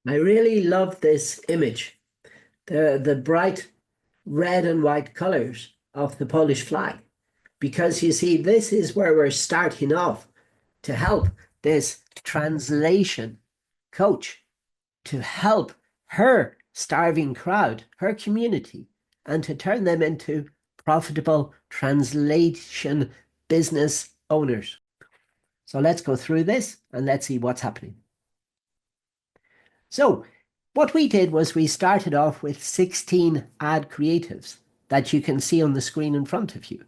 I really love this image, the bright red and white colors of the Polish flag, because you see, this is where we're starting off to help this translation coach to help her starving crowd, her community, and to turn them into profitable translation business owners. So let's go through this and let's see what's happening. So what we did was we started off with 16 ad creatives that you can see on the screen in front of you.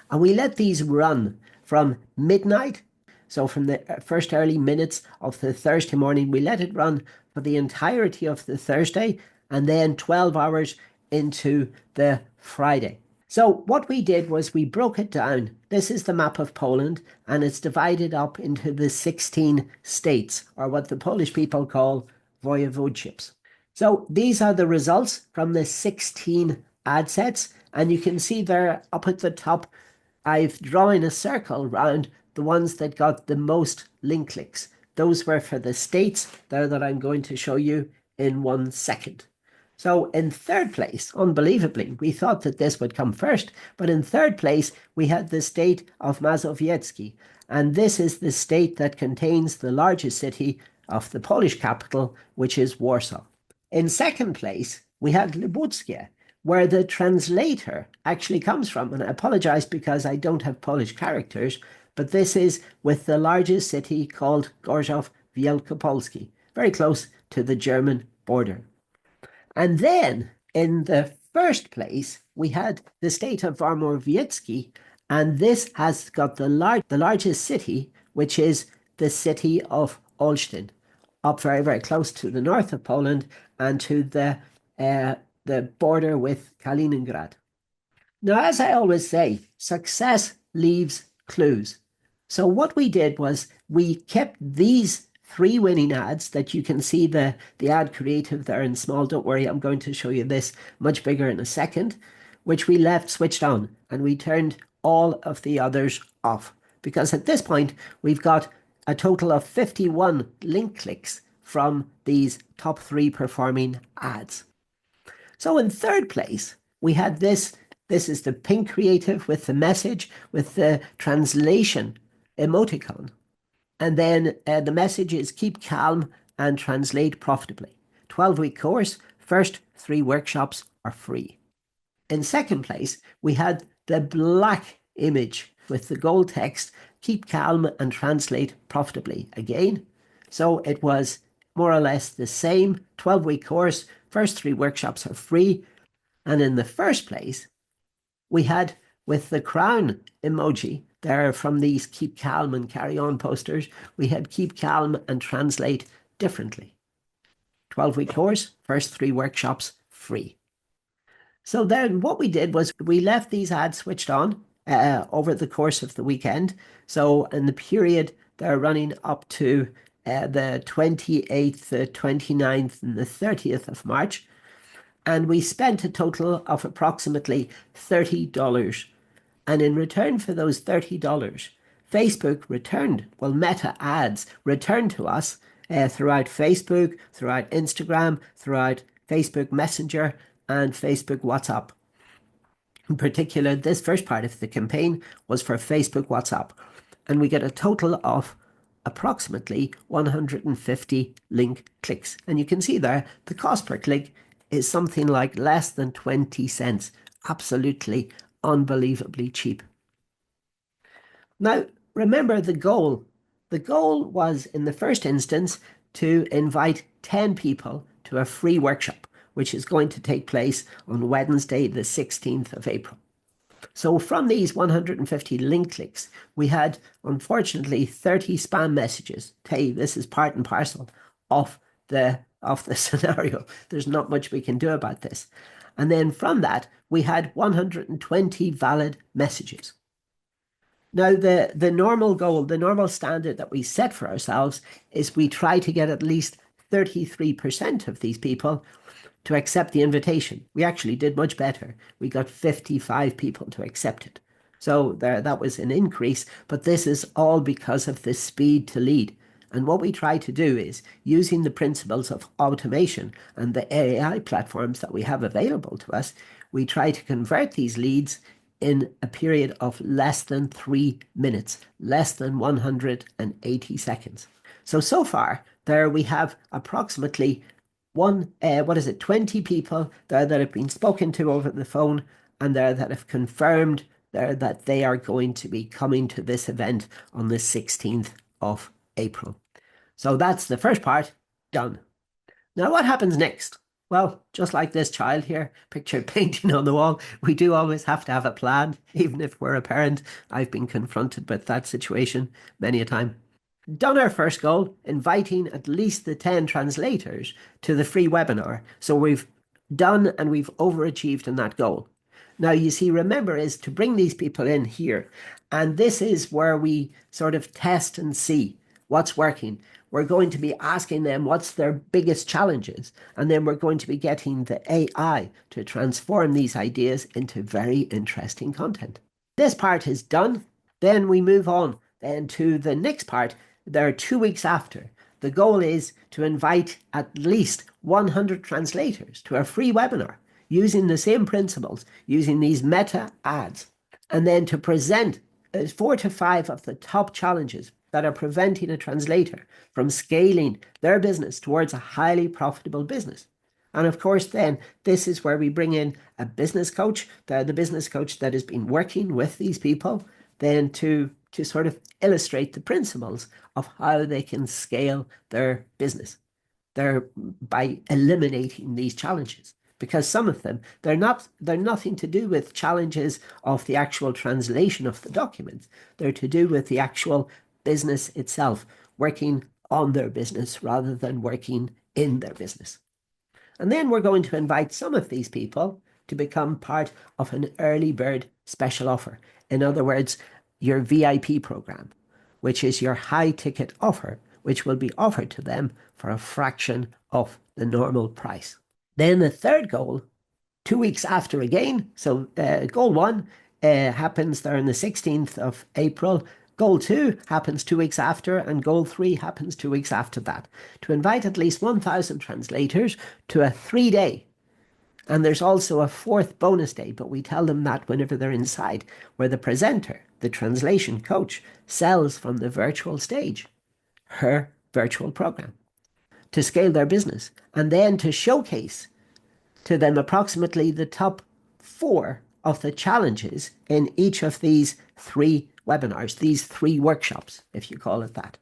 And we let these run from midnight. So from the first early minutes of the Thursday morning, we let it run for the entirety of the Thursday and then 12 hours into the Friday. So what we did was we broke it down. This is the map of Poland, and it's divided up into the 16 states, or what the Polish people call voivodeships. So these are the results from the 16 ad sets, and you can see there up at the top, I've drawn a circle around the ones that got the most link clicks. Those were for the states there that I'm going to show you in 1 second. So in third place, unbelievably, we thought that this would come first, but in third place, we had the state of Mazowiecki, and this is the state that contains the largest city of the Polish capital, which is Warsaw. In second place, we had Lubuskie, where the translator actually comes from, and I apologize because I don't have Polish characters, but this is with the largest city called Gorzów Wielkopolski, very close to the German border. And then in the first place, we had the state of Warmowiecki, and this has got the largest city, which is the city of Olsztyn, up very, very close to the north of Poland and to the border with Kaliningrad. Now, as I always say, success leaves clues. So what we did was we kept these 3 winning ads that you can see the ad creative there in small. Don't worry, I'm going to show you this much bigger in a second, which we left switched on, and we turned all of the others off, because at this point we've got a total of 51 link clicks from these top 3 performing ads. So in third place, we had this. This is the pink creative with the message, with the translation emoticon. And then the message is keep calm and translate profitably. 12-week course, first 3 workshops are free. In second place, we had the black image with the gold text, keep calm and translate profitably again. So it was more or less the same 12-week course, first 3 workshops are free. And in the first place, we had with the crown emoji there from these keep calm and carry on posters, we had keep calm and translate differently. 12-week course, first 3 workshops free. So then what we did was we left these ads switched on over the course of the weekend. So in the period, they're running up to the 28th, the 29th, and the 30th of March. And we spent a total of approximately $30. And in return for those $30, Facebook returned, well, Meta ads returned to us throughout Facebook, throughout Instagram, throughout Facebook Messenger, and Facebook WhatsApp. In particular, this first part of the campaign was for Facebook WhatsApp. And we get a total of approximately 150 link clicks. And you can see there, the cost per click is something like less than 20 cents. Absolutely unbelievably cheap. Now, remember the goal. The goal was, in the first instance, to invite 10 people to a free workshop, which is going to take place on Wednesday, the 16th of April. So from these 150 link clicks, we had, unfortunately, 30 spam messages. Hey, this is part and parcel of the scenario. There's not much we can do about this. And then from that, we had 120 valid messages. Now, the normal goal, the normal standard that we set for ourselves is we try to get at least 33% of these people to accept the invitation. We actually did much better. We got 55 people to accept it. So that was an increase, but this is all because of the speed to lead. And what we try to do is, using the principles of automation and the AI platforms that we have available to us, we try to convert these leads in a period of less than 3 minutes, less than 180 seconds. So far, there we have approximately 20 people there that have been spoken to over the phone, and there that have confirmed there that they are going to be coming to this event on the 16th of April. So that's the first part done. Now, what happens next? Well, just like this child here, pictured painting on the wall, we do always have to have a plan, even if we're a parent. I've been confronted with that situation many a time. Done our first goal, inviting at least the 10 translators to the free webinar. So we've done and we've overachieved in that goal. Now, you see, remember, is to bring these people in here. And this is where we sort of test and see what's working. We're going to be asking them what's their biggest challenges. And then we're going to be getting the AI to transform these ideas into very interesting content. This part is done. Then we move on then to the next part. There are 2 weeks after. The goal is to invite at least 100 translators to a free webinar using the same principles, using these meta ads, and then to present 4 to 5 of the top challenges that are preventing a translator from scaling their business towards a highly profitable business. And of course, then this is where we bring in a business coach, the business coach that has been working with these people, then to sort of illustrate the principles of how they can scale their business by eliminating these challenges. Because some of them, they're nothing to do with challenges of the actual translation of the documents. They're to do with the actual business itself, working on their business rather than working in their business. And then we're going to invite some of these people to become part of an early bird special offer. In other words, your VIP program, which is your high ticket offer, which will be offered to them for a fraction of the normal price. Then the third goal, 2 weeks after again. So goal 1 happens there on the 16th of April. Goal 2 happens 2 weeks after, and goal 3 happens 2 weeks after that. To invite at least 1,000 translators to a 3-day. And there's also a 4th bonus day, but we tell them that whenever they're inside, where the presenter, the translation coach, sells from the virtual stage her virtual program to scale their business, and then to showcase to them approximately the top 4 of the challenges in each of these 3 webinars, these 3 workshops, if you call it that.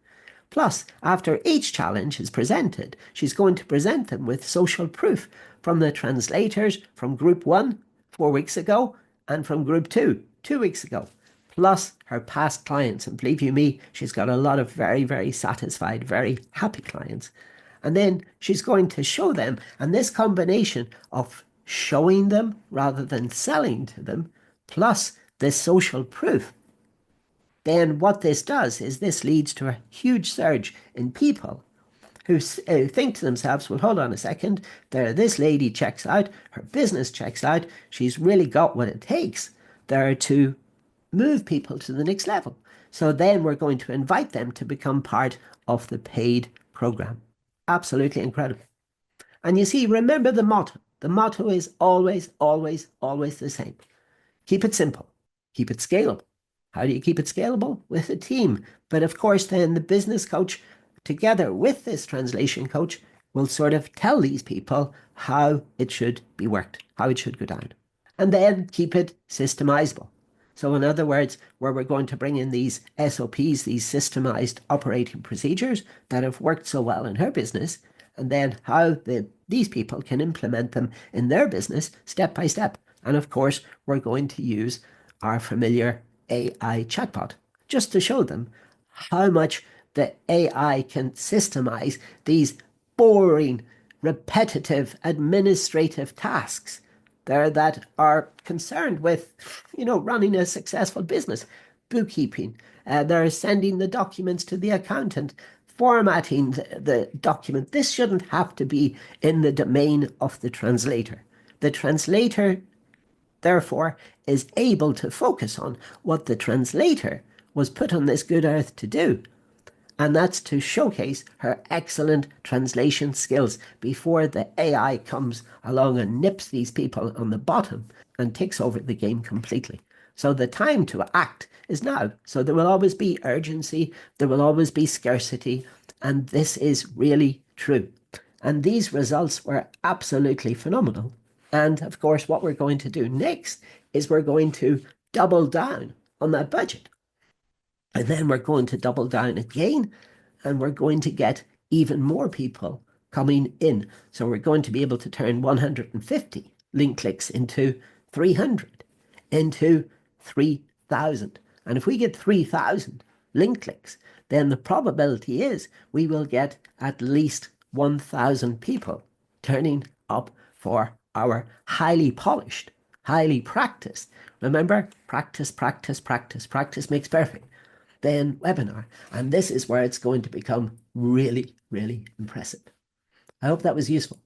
Plus, after each challenge is presented, she's going to present them with social proof from the translators from Group 1 4 weeks ago and from Group 2 2 weeks ago, plus her past clients. And believe you me, she's got a lot of very, very satisfied, very happy clients. And then she's going to show them, and this combination of showing them rather than selling to them, plus the social proof, then what this does is this leads to a huge surge in people who think to themselves, well, hold on a second, this lady checks out, her business checks out, she's really got what it takes there to move people to the next level. So then we're going to invite them to become part of the paid program. Absolutely incredible. And you see, remember the motto. The motto is always, always, always the same. Keep it simple. Keep it scalable. How do you keep it scalable? With a team. But of course, then the business coach, together with this translation coach, will sort of tell these people how it should be worked, how it should go down. And then keep it systemizable. So in other words, where we're going to bring in these SOPs, these systemized operating procedures that have worked so well in her business, and then how these people can implement them in their business step by step. And of course, we're going to use our familiar AI chatbot just to show them how much the AI can systemize these boring, repetitive, administrative tasks there that are concerned with, running a successful business, bookkeeping. They're sending the documents to the accountant, formatting the document. This shouldn't have to be in the domain of the translator. The translator, therefore, is able to focus on what the translator was put on this good earth to do. And that's to showcase her excellent translation skills before the AI comes along and nips these people on the bottom and takes over the game completely. So the time to act is now. So there will always be urgency, there will always be scarcity, and this is really true. And these results were absolutely phenomenal. And of course, what we're going to do next is we're going to double down on that budget. And then we're going to double down again, and we're going to get even more people coming in. So we're going to be able to turn 150 link clicks into 300, into 3,000. And if we get 3,000 link clicks, then the probability is we will get at least 1,000 people turning up for our highly polished, highly practiced. Remember, practice, practice, practice. Practice makes perfect. Then webinar. And this is where it's going to become really, really impressive. I hope that was useful.